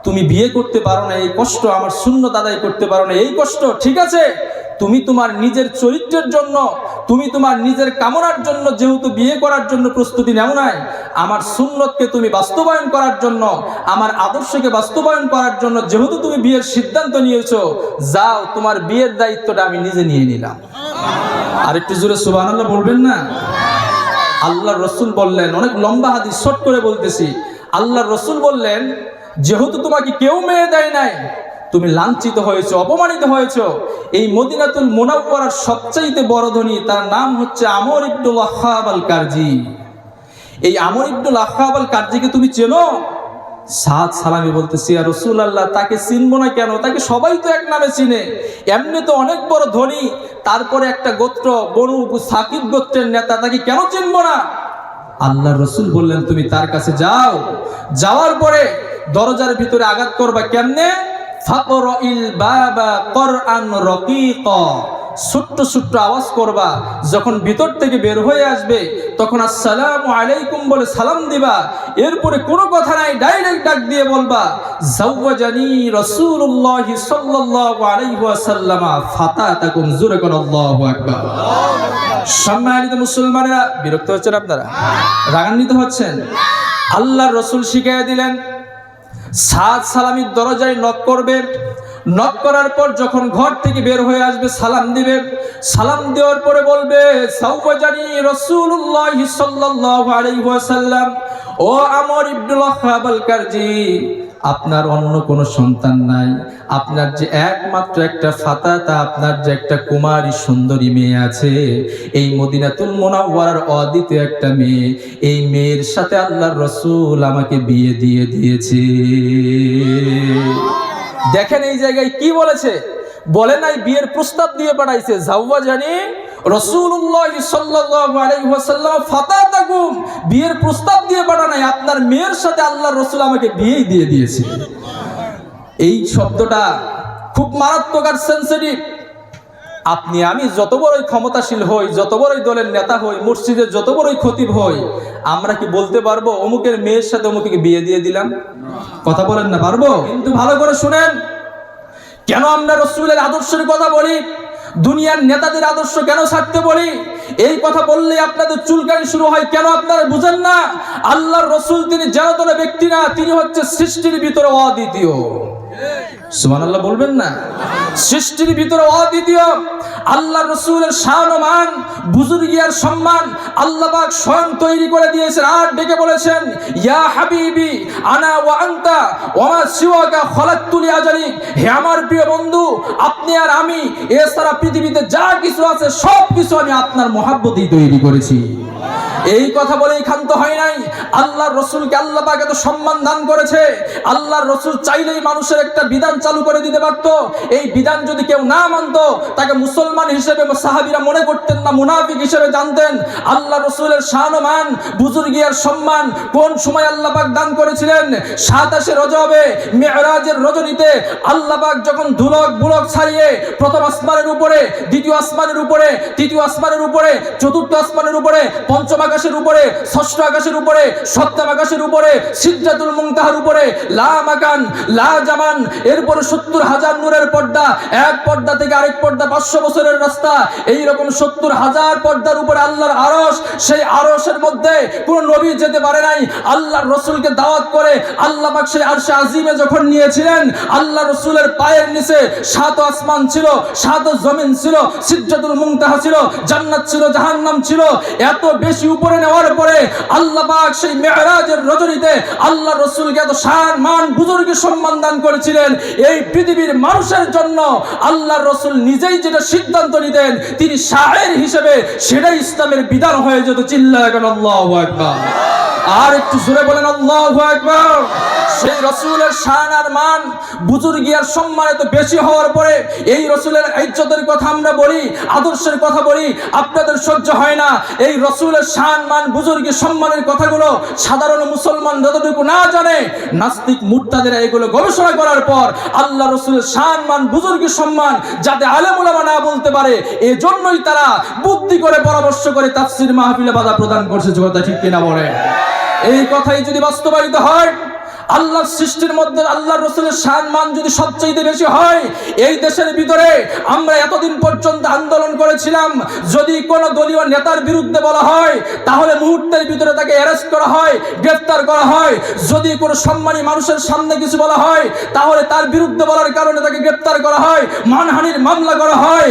Speaker 1: তুমি বিয়ে করতে পারো না, এই কষ্ট, আমার সুন্নত আদায় করতে পারো না, এই কষ্ট, ঠিক আছে, তুমি তোমার নিজের চরিত্রের জন্য, তুমি তোমার নিজের কামনার জন্য যেহেতু বিয়ে করার জন্য প্রস্তুতি নেও নাই, আমার সুন্নতকে তুমি বাস্তবায়ন করার জন্য, আমার আদর্শকে বাস্তবায়ন করার জন্য যেহেতু তুমি বিয়ের সিদ্ধান্ত নিয়েছো, যাও, তোমার বিয়ের দায়িত্বটা আমি নিজে নিয়ে নিলাম। আর একটু জোরে সুবহানাল্লাহ বলবেন না? আল্লাহর রাসূল বললেন, অনেক লম্বা হাদিস, শর্ট করে বলতেছি। আল্লাহর রাসূল বললেন, যেহেতু তোমাকে কেউ মেয়ে দেয় নাই, তুমি লাঞ্ছিত হয়েছো, অপমানিত হয়েছো, এই মদিনাতুল মুনাওয়ারার সবচাইতে বড় ধনী, তার নাম হচ্ছে আমর ইবনুল ওয়াক্কাব আল কারজি। এই আমর ইবনুল ওয়াক্কাব আল কারজিকে তুমি চেনো? সাদ সালামি বলতেছি, ইয়া রাসূলুল্লাহ, তাকে চিনবো না কেন? তাকে সবাই তো এক নামে চিনে, এমনি তো অনেক বড় ধনী, তারপরে একটা গোত্র বনু সাকিব গোত্রের নেতা, তাকে কেন চিনবো না? আল্লাহর রাসূল বললেন, তুমি তার কাছে যাও, যাওয়ার পরে দরজার ভিতরে আঘাত করবা। কেমনে? ফাকরাইল বাবা কুরআন রাকীকা, ছোট্ট ছোট্ট আওয়াজ করবা, যখন ভিতর থেকে বের হয়ে আসবে তখন আসসালামু আলাইকুম বলে সালাম দিবা। এরপরে কোনো কথা নাই, ডাইরেক্ট ডাক দিয়ে বলবা, যাওয়াজানি রাসূলুল্লাহ সাল্লাল্লাহু আলাইহি ওয়াসাল্লাম ফাতাতাকুম, জোরে কোন আল্লাহু আকবার। সম্মানিত মুসলমানেরা, বিরক্ত হচ্ছেন আপনারা? রাগান্বিত হচ্ছেন? আল্লাহর রাসূল শিখিয়ে দিলেন, সাদ সালামির দরজায় নক করবে, নক করার পর যখন ঘর থেকে বের হয়ে আসবে সালাম দিবে, সালাম দেওয়ার পরে বলবে, সাওয়াজানি রাসূলুল্লাহ সাল্লাল্লাহু আলাইহি ওয়াসাল্লাম, ও আমর ইবনুল ওয়াক্কাব আল কারজি, আপনার অন্য কোনো সন্তান নাই, আপনার যে একমাত্র একটা ফাতাতা, আপনার যে একটা কুমারী সুন্দরী মেয়ে আছে, এই মদিনাতুল মুনাওয়ারার অদ্বিতীয় একটা মেয়ে, এই মেয়ের সাথে আল্লাহর রাসূল আমাকে বিয়ে দিয়ে দিয়েছে। দেখেন এই জায়গায় কি বলেছে, বলে নাই বিয়ের প্রস্তাব দিয়ে পাঠাইছে, জাওয়াজানি রাসূলুল্লাহ সাল্লাল্লাহু আলাইহি ওয়াসাল্লাম ফাতাতাকুম, বিয়ের প্রস্তাব দিয়ে পাঠা নাই, আপনার মেয়ের সাথে আল্লাহর রাসূল আমাকে বিয়েই দিয়ে দিয়েছে। এই শব্দটা খুব মারাত্মক আর সেনসিটিভ। আপনি আমি যত বড়ই ক্ষমতাশীল হই, যত বড়ই দলের নেতা হই, মসজিদের যত বড়ই খতিব হই, আমরা কি বলতে পারবো অমুকের মেয়ের সাথে অমুকে বিয়ে দিয়ে দিলাম? কথা বলেন না, পারবো? কিন্তু ভালো করে শুনেন, কেন আমরা রাসূলের আদর্শের কথা বলি, দুনিয়ার নেতাদের আদর্শ কেন ছাড়তে বলি? এই কথা বললে আপনাদের চুলকানি শুরু হয়। কেন আপনারা বুঝেন না? আল্লাহর রাসূল তিনি যেন ব্যক্তি না, তিনি হচ্ছে সৃষ্টির ভিতরে অদ্বিতীয়। সুবহানাল্লাহ বলবেন না? সৃষ্টির ভিতরে অদ্বিতীয়। আল্লাহর রাসূলের শান ও মান, বুজুর্গি আর সম্মান আল্লাহ পাক স্বয়ং তৈরি করে দিয়েছেন। আর ডেকে বলেছেন, ইয়া হাবিবি আনা ওয়া আনতা ওয়া মা সিওয়াকা খলাকতু লিআজালিক, হে আমার প্রিয় বন্ধু, আপনি আর আমি এছাড়া পৃথিবীতে যা কিছু আছে সব কিছু আমি আপনার মহব্বতেই তৈরি করেছি। এই কথা বলেই ক্ষান্ত হয় নাই। আল্লাহর রাসূলকে আল্লাহ পাক এত সম্মান দান করেছে। আল্লাহর রাসূল চাইলেই মানুষের একটা বিধান চালু করে দিতে পারত। এই বিধান যদি কেউ না মানত, তাকে মুসলমান হিসেবে সাহাবীরা মনে করতেন না, মুনাফিক হিসেবে জানতেন। আল্লাহর রাসূলের শান ও মান, বুজুর্গি আর সম্মান কোন সময় আল্লাহ পাক দান করেছিলেন? 27 রজবে মিরাজের রজনীতে আল্লাহ পাক যখন ধুলক বুলক ছাড়িয়ে প্রথম আসমানের উপরে, দ্বিতীয় আসমানের উপরে, তৃতীয় আসমানের উপরে, চতুর্থ আসমানের উপরে, পঞ্চম আকাশের উপরে, ষষ্ঠ আকাশের উপরে, সপ্তম আকাশের উপরে, সিদরাতুল মুনতাহার উপরে, লা মাকান লা জামান, এরপরে 70,000 নূরের পর্দা, এক পর্দা থেকে আরেক পর্দা 500 বছরের রাস্তা, এই রকম 70,000 পর্দার উপরে আল্লাহর আরশ। সেই আরশের মধ্যে কোন নবী যেতে পারে নাই। আল্লাহর রাসূলকে দাওয়াত করে আল্লাহ পাক সেই আরশে আজিমে যখন নিয়েছিলেন, আল্লাহ রাসূলের পায়ের নিচে 7 আসমান ছিল, 7 জমিন ছিল, সিদরাতুল মুনতাহা ছিল, জান্নাত ছিল, জাহান্নাম ছিল। এত বেশি উপরে নেওয়ার পরে আল্লাহ পাক সেই মিরাজের রজনীতে আল্লাহ রাসূলকে এত শান মান বুজুর্গি সম্মান দান করেছিলেন। এই পৃথিবীর মানুষের জন্য আল্লাহর রাসূল নিজেই যেটা সিদ্ধান্ত নিতেন, তিনি শায়ের হিসেবে সেটাই ইসলামের বিধান হয়ে যেত। চিল্লায়া কেন আল্লাহু আকবার? আর একটু জোরে বলেন আল্লাহু আকবার। সেই রাসূলের শান আর মান, বুজুর্গি আর সম্মান এত বেশি হওয়ার পরে এই রাসূলের ইজ্জতের কথা আমরা বলি, আদর্শের কথা বলি, আপনাদের সহ্য হয় না। এই রাসূলের শান মান বুজুর্গি সম্মানের কথাগুলো সাধারণ মুসলমান যতটুকু না জানে, নাস্তিক মুরতাদেরা এগুলো গবেষণা করার পর আল্লাহ রাসূলের শান মান বুজুর্গি সম্মান যাতে আলেম উলামা না বলতে পারে, এজন্যই তারা বুদ্ধি করে পরামর্শ করে তাফসীর মাহফিলে বাধা প্রদান করছে। কথা ঠিক কিনা বলে? এই কথাই যদি বাস্তবায়িত হয়, আল্লাহর সৃষ্টির মধ্যে আল্লাহর রাসূলের শান মান যদি সবচেয়ে বেশি হয়, এই দেশের ভিতরে আমরা এতদিন পর্যন্ত আন্দোলন করেছিলাম, যদি কোনো দলীয় নেতার বিরুদ্ধে বলা হয় তাহলে মুহূর্তের ভিতরে তাকে অ্যারেস্ট করা হয়, গ্রেফতার করা হয়। যদি কোনো সম্মানী মানুষের সামনে কিছু বলা হয় তাহলে তার বিরুদ্ধে বলার কারণে তাকে গ্রেফতার করা হয়, মানহানির মামলা করা হয়।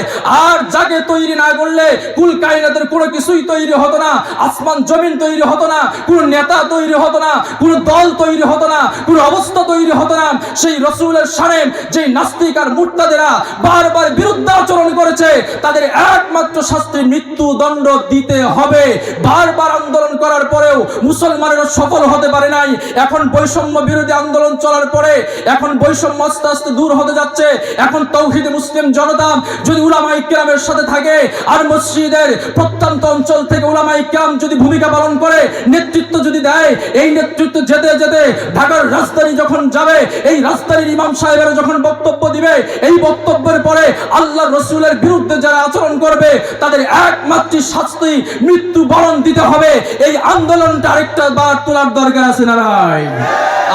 Speaker 1: আর যাকে তৈরি না করলে কুল কায়নাতের কোনো কিছুই তৈরি হতো না, আসমান জমিন তৈরি হতো না, কোনো নেতা তৈরি হতো না, কোনো দল তৈরি হতো না, কোনো অবস্থা তৈরি হতো না। সেই রাসূলের শানে যে নাস্তিক আর মুরতাদেরা বারবার বিরুদ্ধাচরণ করেছে, তাদের একমাত্র শাস্তি মৃত্যুদণ্ড দিতে হবে। বারবার আন্দোলন করার পরেও মুসলমানেরা সফল হতে পারে নাই। এখন বৈষম্য বিরোধী আন্দোলন চলার পরে এখন বৈষম্য আস্তে আস্তে দূর হতে যাচ্ছে। এখন তাওহীদে মুসলিম জনতা যদি উলামায়ে কেরামের সাথে থাকে আর মসজিদের প্রত্যন্ত অঞ্চল থেকে উলামায়ে কেরাম যদি ভূমিকা পালন করে, নেতৃত্ব যদি দেয়, এই নেতৃত্ব যেতে যেতে ঢাকার রাজধানী যখন যাবে, এই রাজধানীর ইমাম সাহেবেরা যখন বক্তব্য দিবে, এই বক্তব্যের পরে আল্লাহর রাসূলের বিরুদ্ধে যারা আচরণ করবে তাদের একমাত্র শাস্তি মৃত্যুবরণ দিতে হবে। এই আন্দোলনটা আরেকটা বার তোলার দরকার আছে না নাই?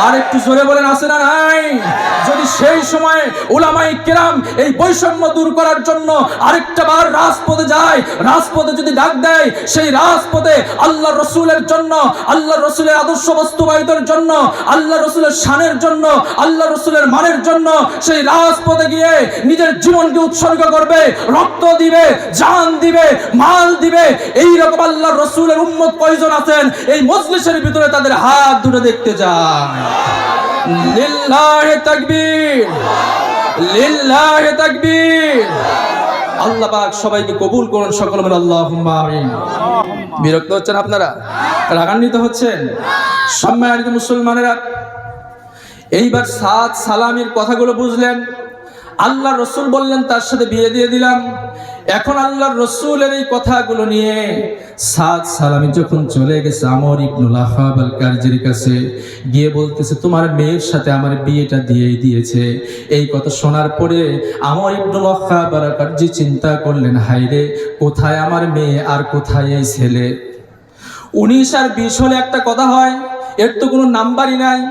Speaker 1: আর একটু জোরে বলেন, আছে না নাই? যদি সেই সময় উলামায়ে কেরাম এই বৈষম্য দূর করার জন্য আরেকটা বার রাজপথে যায়, রাজপথে যদি ডাক দেয়, সেই রাজপথে আল্লাহর রাসূলের জন্য, আল্লাহর রাসূলের আদর্শ বাস্তবায়িতের জন্য, আল্লাহর রাসূলের শানের জন্য, আল্লাহর রাসূলের মানের জন্য সেই রাজপথে গিয়ে নিজের জীবনকে উৎসর্গ করবে, রক্ত দিবে, জান দিবে, মাল দিবে। এই রকম আল্লাহর রাসূলের উম্মত কয়জন আছেন এই মজলিসের ভিতরে? তাদের হাত দুটো দেখতে চান। লিল্লাহি তাকবীর, লিল্লাহি তাকবীর। আল্লাহ পাক সবাইকে কবুল করুন, সকলে বলেন আল্লাহুম্মা আমিন। বিরক্ত হচ্ছেন আপনারা? রাগান্বিত হচ্ছেন? সম্মানিত মুসলমানেরা, এইবার সাত সালামির কথাগুলো বুঝলেন। আল্লাহর রাসূল বললেন তার সাথে বিয়ে দিয়ে দিলাম। এখন আল্লাহর রাসূলের এই কথাগুলো নিয়ে সাদ সালামি যখন চলে গেছে আমর ইবনুল আখাব আল কারজির কাছে, গিয়ে বলতেছে তোমার মেয়ের সাথে আমার বিয়েটা দিয়েই দিয়েছে। এই কথা শোনার পরে আমর ইবনুল আখাব আল কারজি চিন্তা করলেন, হায়রে কোথায় আমার মেয়ে আর কোথায় এই ছেলে। 19 আর 20 হলে একটা কথা হয়, এর তো কোনো নাম্বারই নাই।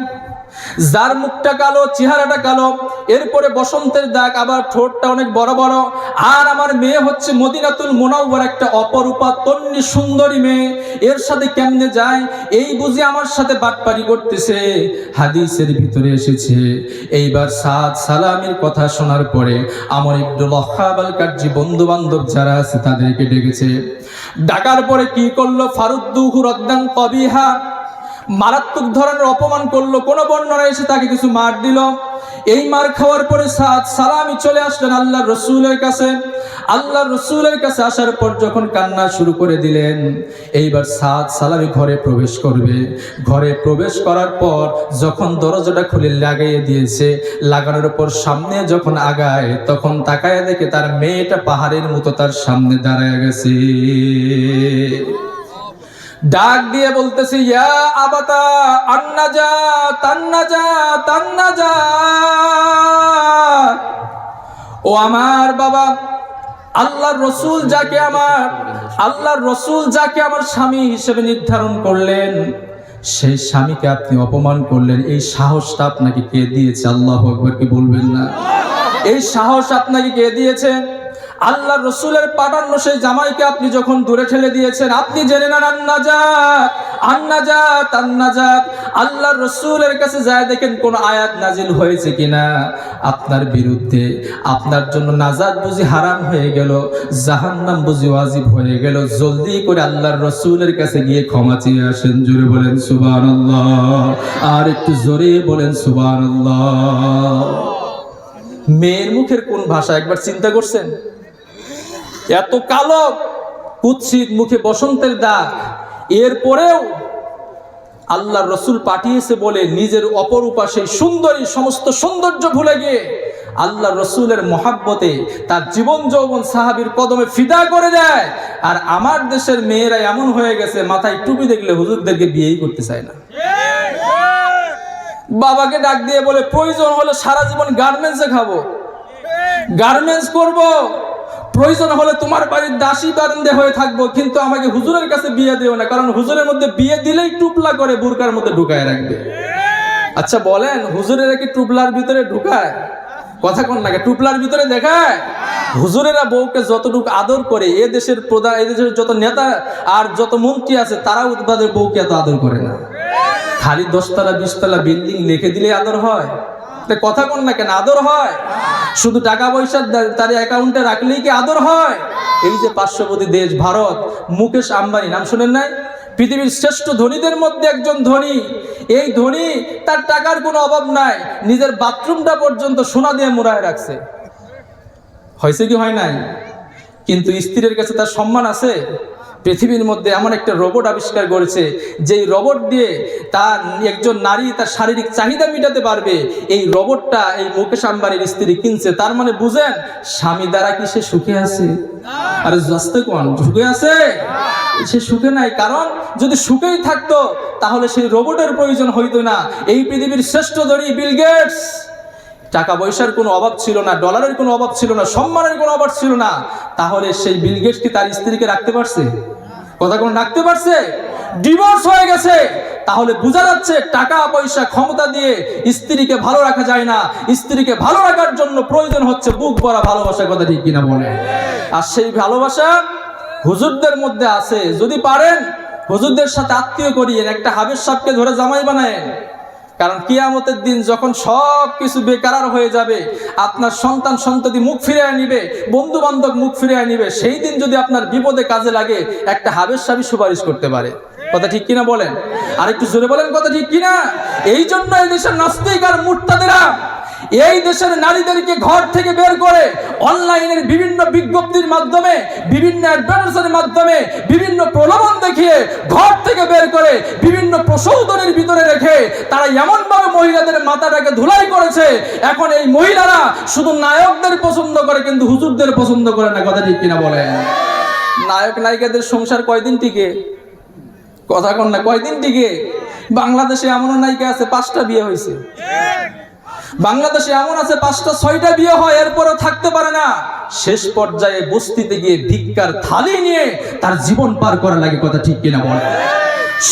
Speaker 1: যার মুখটা কালো, চেহারাটা কালো, এরপরে বসন্তের দাগ, আবার ঠোঁটটা অনেক বড় বড়। আর আমার মেয়ে হচ্ছে মদিনাতুল মুনাওয়ারা একটা অপরূপা তন্নি সুন্দরী মেয়ে, এর সাথে কেমনে যায়? এই বুঝি আমার সাথে বাটপারি করতেছে। হাদিসের ভিতরে এসেছে। এইবার সাদ সালামির কথা শোনার পরে আমর ইবনুল আখাব আল কারজি বন্ধু বান্ধব যারা আছে তাদেরকে ডেকেছে। ডাকার পরে কি করলো? ফারুদ্দুহু রাদ্দান কবিহা, মারাত্মক ধরনের অপমান করলো। কোন বর্ণনা এসে তাকে কিছু মার দিল। এই মার খাওয়ার পরে সাদ সালামি চলে আসলেন আল্লাহর রাসূলের কাছে। আল্লাহর রাসূলের কাছে আসার পর যখন কান্না শুরু করে দিলেন, এইবার সাদ সালামি ঘরে প্রবেশ করবে। ঘরে প্রবেশ করার পর যখন দরজাটা খুলে লাগিয়ে দিয়েছে, লাগানোর পর সামনে যখন আগায়, তখন তাকায় দেখে তার মেয়েটা পাহাড়ের মতো তার সামনে দাঁড়ায় গেছে। ডাক দিয়ে বলতেছে, ইয়া আবাতা আন্নাজাত আন্নাজাত আন্নাজাত, ও আমার বাবা, আল্লাহর রাসূল যাকে আমার স্বামী হিসেবে নির্ধারণ করলেন, সেই স্বামীকে আপনি অপমান করলেন। এই সাহসটা আপনাকে কে দিয়েছে? আল্লাহু আকবার কি বলবেন না? এই সাহস আপনাকে কে দিয়েছে? আল্লাহর রাসূলের পাঠানো সেই জামাইকে আপনি যখন দূরে ঠেলে দিয়েছেন, আপনি জেনে নেন আন্নাজাত আন্নাজাত আন্নাজাত। আল্লাহর রাসূলের কাছে যায় দেখেন কোন আয়াত নাজিল হয়েছে কিনা আপনার বিরুদ্ধে। আপনার জন্য নাজাত বুঝি হারাম হয়ে গেল, জাহান্নাম বুঝি ওয়াজিব হয়ে গেল। জলদি করে আল্লাহর রাসূলের কাছে গিয়ে ক্ষমা চেয়ে আসেন। জোরে বলেন সুবহানাল্লাহ, আর একটু জোরে বলেন সুবহানাল্লাহ। মেয়ের মুখের কোন ভাষা একবার চিন্তা করছেন? এত কালো, কুৎসিত, মুখে বসন্তের দাগ, এরপরেও আল্লাহর রাসূল পাঠিয়েছে বলে নিজের অপরূপা সেই সুন্দরী সমস্ত সৌন্দর্য ভুলে গিয়ে আল্লাহর রাসূলের মহাব্বতে তার জীবন যৌবন সাহাবীর কদমে ফিদা করে দেয়। আর আমার দেশের মেয়েরা এমন হয়ে গেছে, মাথায় টুপি দেখলে হুজুরদেরকে বিয়েই করতে চায় না। বাবাকে ডাক দিয়ে বলে, প্রয়োজন হলে সারা জীবন গার্মেন্টসে খাবো, গার্মেন্টস করব, প্রয়োজন হলে তোমার বাড়ির দাসী বারান্দে হয়ে থাকবো, কিন্তু আমাকে হুজুরের কাছে বিয়ে দিও না। কারণ হুজুরের মধ্যে বিয়ে দিলেই টুপলা করে বুরকার মধ্যে ঢুকায় রাখবে। আচ্ছা বলেন, হুজুরেরা কি টুপলার ভিতরে ঢুকায়? কথা কোন লাগে? টুপলার ভিতরে দেখায়? হুজুরেরা বউকে যতটুকু আদর করে, এ দেশের প্রধান, এ দেশের যত নেতা আর যত মন্ত্রী আছে তারাও তাদের বউকে এত আদর করে না। খালি 10 তলা 20 তলা বিল্ডিং লিখে দিলে আদর হয়? কথা কোন না কেন? আদর হয়? শুধু টাকা পয়সা তার অ্যাকাউন্টে রাখলেই কি আদর হয়? এই যে পার্শ্ববর্তী দেশ ভারত, মুকেশ আম্বানি নাম শুনেন নাই? পৃথিবীর শ্রেষ্ঠ ধনীদের মধ্যে একজন ধনী। এই ধনী, তার টাকার কোনো অভাব নাই, নিজের বাথরুমটা পর্যন্ত সোনা দিয়ে মুড়ায় রাখছে। হয়েছে কি হয় নাই? কিন্তু স্ত্রীর কাছে তার সম্মান আছে? পৃথিবীর মধ্যে এমন একটা রোবট আবিষ্কার করেছে, যেই রোবট দিয়ে তার একজন নারী তার শারীরিক চাহিদা মেটাতে পারবে। এই রোবটটা এই মুকেশ আম্বানির স্ত্রী কিনছে। তার মানে বুঝেন, স্বামী দ্বারা কি সে সুখে আছে? আরে জাস্তে কোন সুখে আছে? সে সুখে নাই। কারণ যদি সুখেই থাকতো তাহলে সেই রোবটের প্রয়োজন হইতো না। এই পৃথিবীর শ্রেষ্ঠ ধনী বিল গেটস, টাকা পয়সার কোনো অভাব ছিল না, ডলারের কোনো অভাব ছিল না, সম্মানের কোনো অভাব ছিল না। তাহলে সেই বিল গেটস কি তার স্ত্রীকে রাখতে পারছে? কথা কোনো রাখতে পারছে? ডিভোর্স হয়ে গেছে। তাহলে বোঝা যাচ্ছে টাকা পয়সা ক্ষমতা দিয়ে স্ত্রীকে ভালো রাখা যায় না। স্ত্রীকে ভালো রাখার জন্য প্রয়োজন হচ্ছে বুক ভরা ভালোবাসা। কথা ঠিক কিনা বলে? আর সেই ভালোবাসা হুজুরদের মধ্যে আছে। যদি পারেন হুজুরদের সাথে আত্মীয় করিয়েন, একটা হাবের সাপকে ধরে জামাই বানায়েন। কারণ কিয়ামতের দিন যখন সব কিছু বেকার হয়ে যাবে, আপনার সন্তান সন্ততি মুখ ফিরিয়ে নিবে, বন্ধু বান্ধব মুখ ফিরিয়ে নিবে, সেই দিন যদি আপনার বিপদে কাজে লাগে, একটা হাবের সাবি সুপারিশ করতে পারে। কথা ঠিক কিনা বলেন? আর একটু জোরে বলেন, কথা ঠিক কিনা? এই জন্য এই দেশের নাস্তিক আর মুরতাদেরা এই দেশের নারীদেরকে ঘর থেকে বের করে অনলাইনের বিভিন্ন বিজ্ঞপ্তির মাধ্যমে, বিভিন্ন অ্যাডভার্টাইজের মাধ্যমে, বিভিন্ন প্রলোভন দেখিয়ে ঘর থেকে বের করে বিভিন্ন প্রসৌধনের ভিতরে রেখে তারা এমন ভাবে মহিলাদের মাথাটাকে ধুলাই করেছে, এখন এই মহিলারা শুধু নায়কদের পছন্দ করে কিন্তু হুজুরদের পছন্দ করে না। কথা ঠিক কিনা বলেন? নায়ক নায়িকাদের সংসার কয়দিন টিকে? কথা কন না, কয়দিন টিকে? বাংলাদেশে এমন নায়িকা আছে 5টা বিয়ে হয়েছে, বাংলাদেশে এমন আছে 5টা 6টা বিয়ে হয়, এরপরও থাকতে পারে না। শেষ পর্যায়ে বস্তিতে গিয়ে ভিক্ষার থালি নিয়ে তার জীবন পার করা লাগে। কথা ঠিক কিনা বলেন?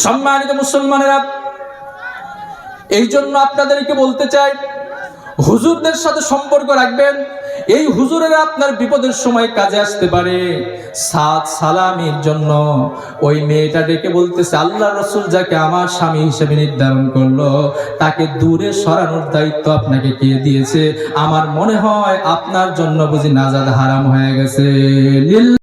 Speaker 1: সম্মানিত মুসলমানেরা, এই জন্য আপনাদেরকে বলতে চাই, হুজুরদের সাথে সম্পর্ক রাখবেন। এই হুজুরেরা আপনার বিপদের সময় কাজে আসতে পারে। সাত সালামির জন্য ওই মেয়েটা ডেকে বলতেছে, আল্লাহ রাসূল যাকে আমার স্বামী হিসেবে নির্ধারণ করলো তাকে দূরে সরানোর দায়িত্ব আপনাকে কে দিয়েছে? আমার মনে হয় আপনার জন্য বুঝি নাজাত হারাম হয়ে গেছে।